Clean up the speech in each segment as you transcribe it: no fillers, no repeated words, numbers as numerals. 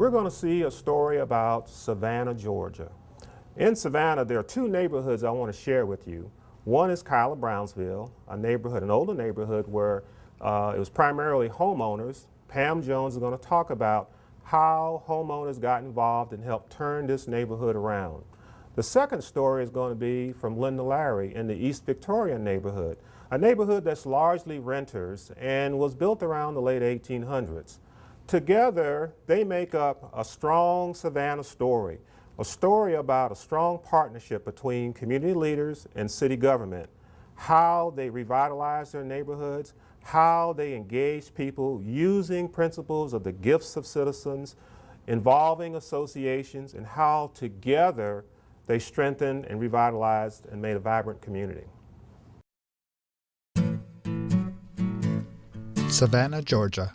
we're going to see a story about Savannah, Georgia. In Savannah, there are two neighborhoods I want to share with you. One is Kyler Brownsville, a neighborhood, an older neighborhood where it was primarily homeowners. Pam Jones is going to talk about how homeowners got involved and helped turn this neighborhood around. The second story is going to be from Linda Larry in the East Victoria neighborhood, a neighborhood that's largely renters and was built around the late 1800s. Together, they make up a strong Savannah story, a story about a strong partnership between community leaders and city government, how they revitalized their neighborhoods, how they engaged people using principles of the gifts of citizens, involving associations, and how together they strengthened and revitalized and made a vibrant community. Savannah, Georgia,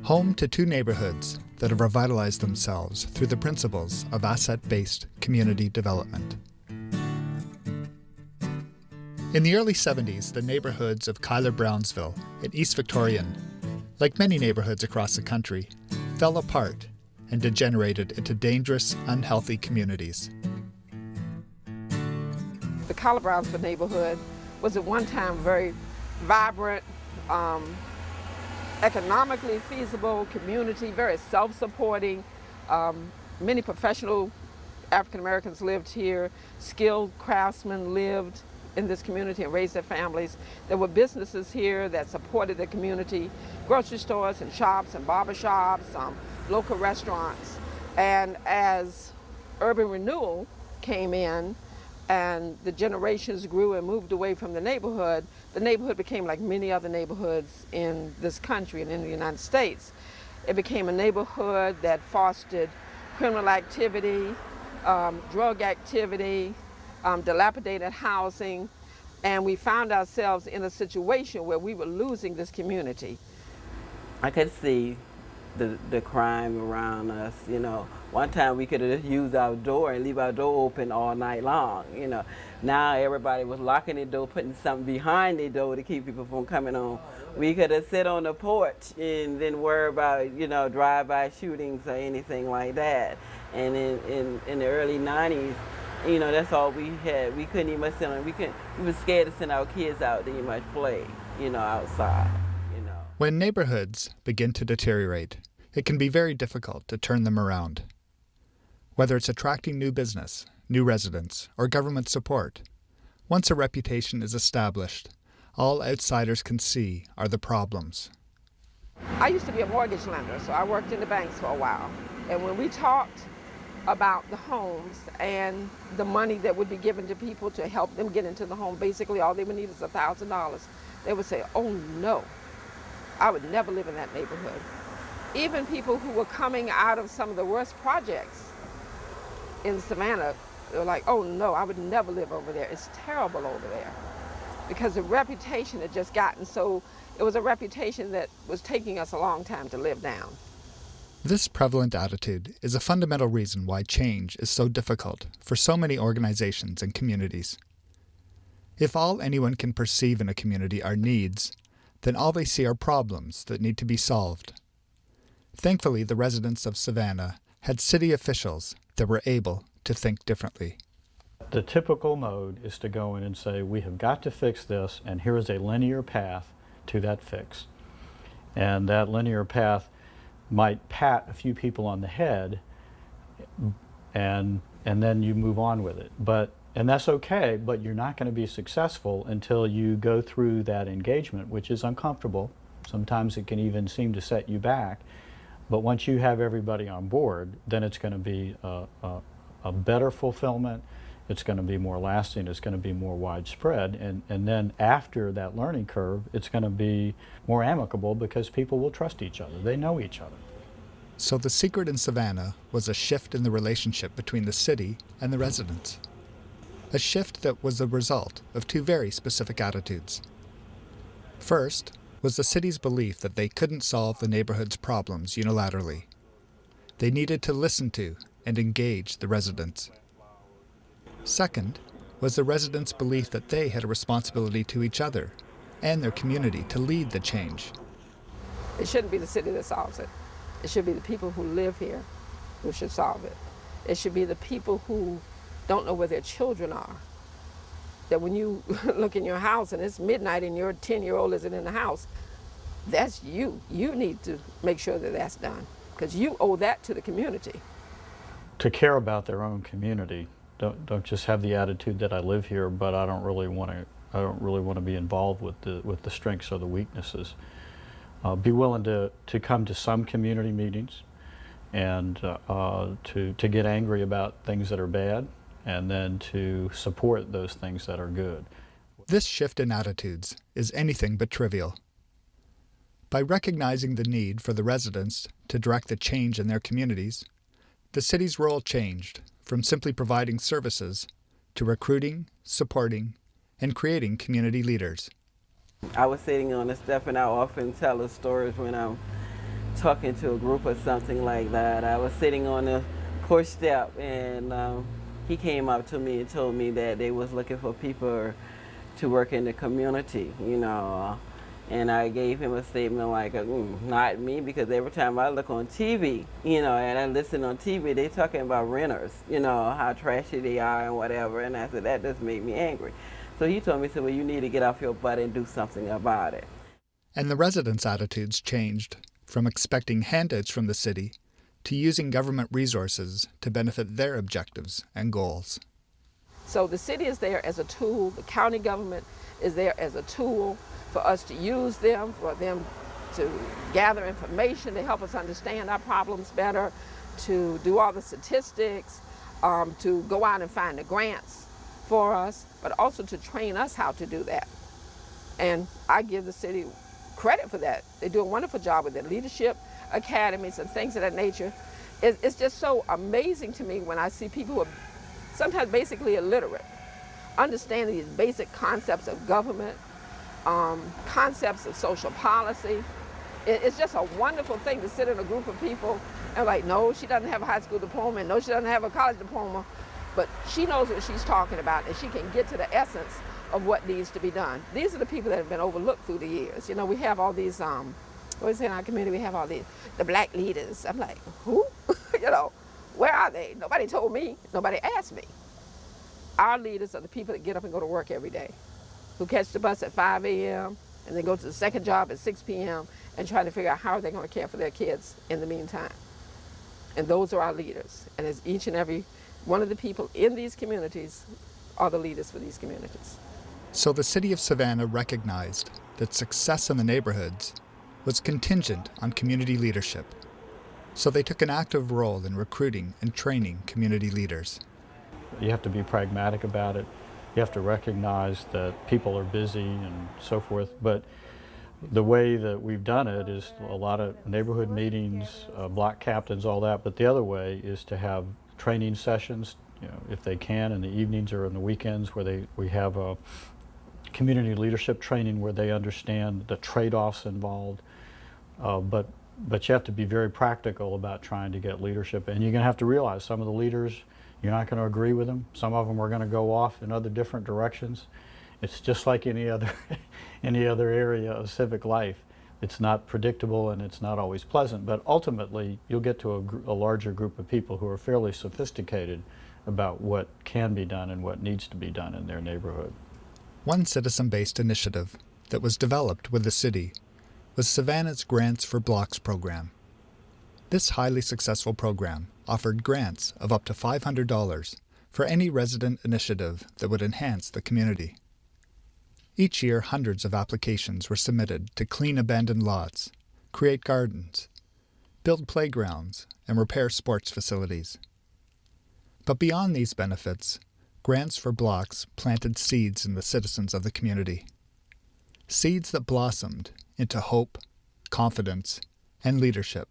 home to two neighborhoods that have revitalized themselves through the principles of asset-based community development. In the early 70s, the neighborhoods of Kyler Brownsville and East Victorian, like many neighborhoods across the country, fell apart and degenerated into dangerous, unhealthy communities. The Kyler Brownsville neighborhood was at one time very vibrant, economically feasible community, very self-supporting. Many professional African Americans lived here. Skilled craftsmen lived in this community and raised their families. There were businesses here that supported the community, grocery stores and shops and barber shops, local restaurants. And as urban renewal came in and the generations grew and moved away from the neighborhood became like many other neighborhoods in this country and in the United States. It became a neighborhood that fostered criminal activity, drug activity, dilapidated housing, and we found ourselves in a situation where we were losing this community. I could see the crime around us, you know. One time we could have used our door and leave our door open all night long, you know. Now everybody was locking the door, putting something behind the door to keep people from coming on. We could have sit on the porch and then worry about, you know, drive-by shootings or anything like that. And in the early 90s, you know, that's all we had. We couldn't even sit on, we were scared to send our kids out to even much play, you know, outside, you know. When neighborhoods begin to deteriorate, it can be very difficult to turn them around. Whether it's attracting new business, new residents, or government support, once a reputation is established, all outsiders can see are the problems. I used to be a mortgage lender, so I worked in the banks for a while. And when we talked about the homes and the money that would be given to people to help them get into the home, basically all they would need is $1,000. They would say, oh no, I would never live in that neighborhood. Even people who were coming out of some of the worst projects in Savannah, they were like, oh no, I would never live over there. It's terrible over there. Because the reputation had just gotten so, it was a reputation that was taking us a long time to live down. This prevalent attitude is a fundamental reason why change is so difficult for so many organizations and communities. If all anyone can perceive in a community are needs, then all they see are problems that need to be solved. Thankfully, the residents of Savannah had city officials that were able to think differently. The typical mode is to go in and say, we have got to fix this, and here is a linear path to that fix. And that linear path might pat a few people on the head, and then you move on with it. And that's okay, but you're not going to be successful until you go through that engagement, which is uncomfortable. Sometimes it can even seem to set you back. But once you have everybody on board, then it's going to be a better fulfillment. It's going to be more lasting. It's going to be more widespread. And then after that learning curve, it's going to be more amicable because people will trust each other. They know each other. So the secret in Savannah was a shift in the relationship between the city and the residents. A shift that was the result of two very specific attitudes. First was the city's belief that they couldn't solve the neighborhood's problems unilaterally. They needed to listen to and engage the residents. Second was the residents' belief that they had a responsibility to each other and their community to lead the change. It shouldn't be the city that solves it. It should be the people who live here who should solve it. It should be the people who don't know where their children are. That when you look in your house and it's midnight and your 10-year-old isn't in the house, that's you. You need to make sure that that's done, because you owe that to the community. To care about their own community, don't just have the attitude that I live here, but I don't really want to be involved with the strengths or the weaknesses. Be willing to come to some community meetings and to get angry about things that are bad, and then to support those things that are good. This shift in attitudes is anything but trivial. By recognizing the need for the residents to direct the change in their communities, the city's role changed from simply providing services to recruiting, supporting, and creating community leaders. I was sitting on the step, and I often tell the stories when I'm talking to a group or something like that. I was sitting on the porch step, and he came up to me and told me that they was looking for people to work in the community, you know. And I gave him a statement like, not me, because every time I look on TV, you know, and I listen on TV, they talking about renters, you know, how trashy they are and whatever. And I said, that just made me angry. So he told me, well, you need to get off your butt and do something about it. And the residents' attitudes changed from expecting handouts from the city to using government resources to benefit their objectives and goals. So the city is there as a tool, the county government is there as a tool for us to use them, for them to gather information to help us understand our problems better, to do all the statistics, to go out and find the grants for us, but also to train us how to do that. And I give the city credit for that. They do a wonderful job with their leadership academies and things of that nature. It's just so amazing to me when I see people who are sometimes basically illiterate, understanding these basic concepts of government, concepts of social policy. It's just a wonderful thing to sit in a group of people and like, no, she doesn't have a high school diploma, and no, she doesn't have a college diploma, but she knows what she's talking about, and she can get to the essence of what needs to be done. These are the people that have been overlooked through the years. You know, we have all these, what is it in our community? We have all these, the black leaders. I'm like, who? You know, where are they? Nobody told me. Nobody asked me. Our leaders are the people that get up and go to work every day, who catch the bus at 5 a.m. and then go to the second job at 6 p.m. and try to figure out how are they going to care for their kids in the meantime. And those are our leaders. And as each and every one of the people in these communities are the leaders for these communities. So the city of Savannah recognized that success in the neighborhoods was contingent on community leadership. So they took an active role in recruiting and training community leaders. You have to be pragmatic about it. You have to recognize that people are busy and so forth. But the way that we've done it is a lot of neighborhood meetings, block captains, all that. But the other way is to have training sessions, you know, if they can, in the evenings or in the weekends, where we have a community leadership training where they understand the trade-offs involved. But you have to be very practical about trying to get leadership. And you're going to have to realize some of the leaders, you're not going to agree with them. Some of them are going to go off in other different directions. It's just like any other area of civic life. It's not predictable and it's not always pleasant, but ultimately you'll get to a larger group of people who are fairly sophisticated about what can be done and what needs to be done in their neighborhood. One citizen-based initiative that was developed with the city was Savannah's Grants for Blocks program. This highly successful program offered grants of up to $500 for any resident initiative that would enhance the community. Each year, hundreds of applications were submitted to clean abandoned lots, create gardens, build playgrounds, and repair sports facilities. But beyond these benefits, Grants for Blocks planted seeds in the citizens of the community. Seeds that blossomed into hope, confidence, and leadership.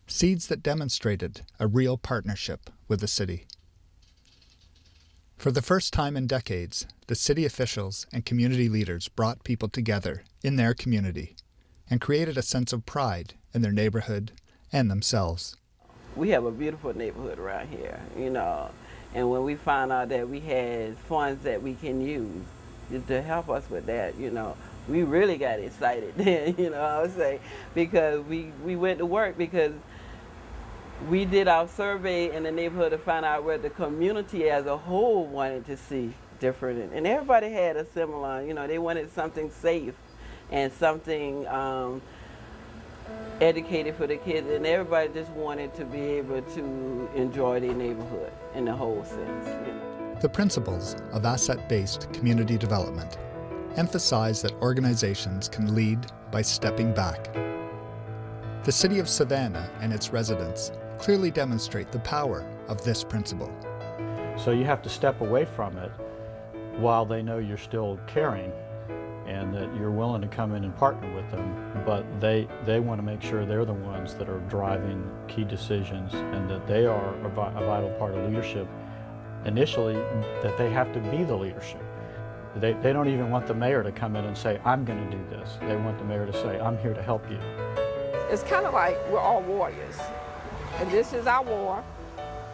Seeds that demonstrated a real partnership with the city. For the first time in decades, the city officials and community leaders brought people together in their community and created a sense of pride in their neighborhood and themselves. We have a beautiful neighborhood around here, you know, and when we found out that we had funds that we can use to help us with that, you know, we really got excited then, I would say, because we went to work because we did our survey in the neighborhood to find out what the community as a whole wanted to see different. And everybody had a similar, they wanted something safe and something educated for the kids, and everybody just wanted to be able to enjoy their neighborhood in the whole sense. The principles of asset-based community development emphasize that organizations can lead by stepping back. The city of Savannah and its residents clearly demonstrate the power of this principle. So you have to step away from it while they know you're still caring and that you're willing to come in and partner with them, but they want to make sure they're the ones that are driving key decisions and that they are a vital part of leadership. Initially, that they have to be the leadership. They don't even want the mayor to come in and say, I'm going to do this. They want the mayor to say, I'm here to help you. It's kind of like we're all warriors, and this is our war,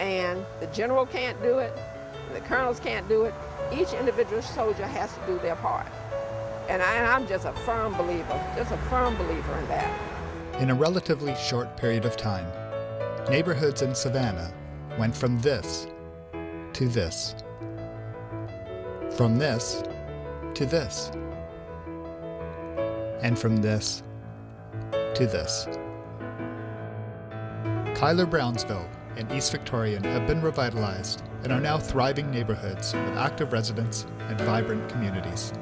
and the general can't do it, the colonels can't do it. Each individual soldier has to do their part. And I'm just a firm believer in that. In a relatively short period of time, neighborhoods in Savannah went from this to this, from this to this, and from this to this. Cuyler Brownsville and East Victorian have been revitalized and are now thriving neighborhoods with active residents and vibrant communities.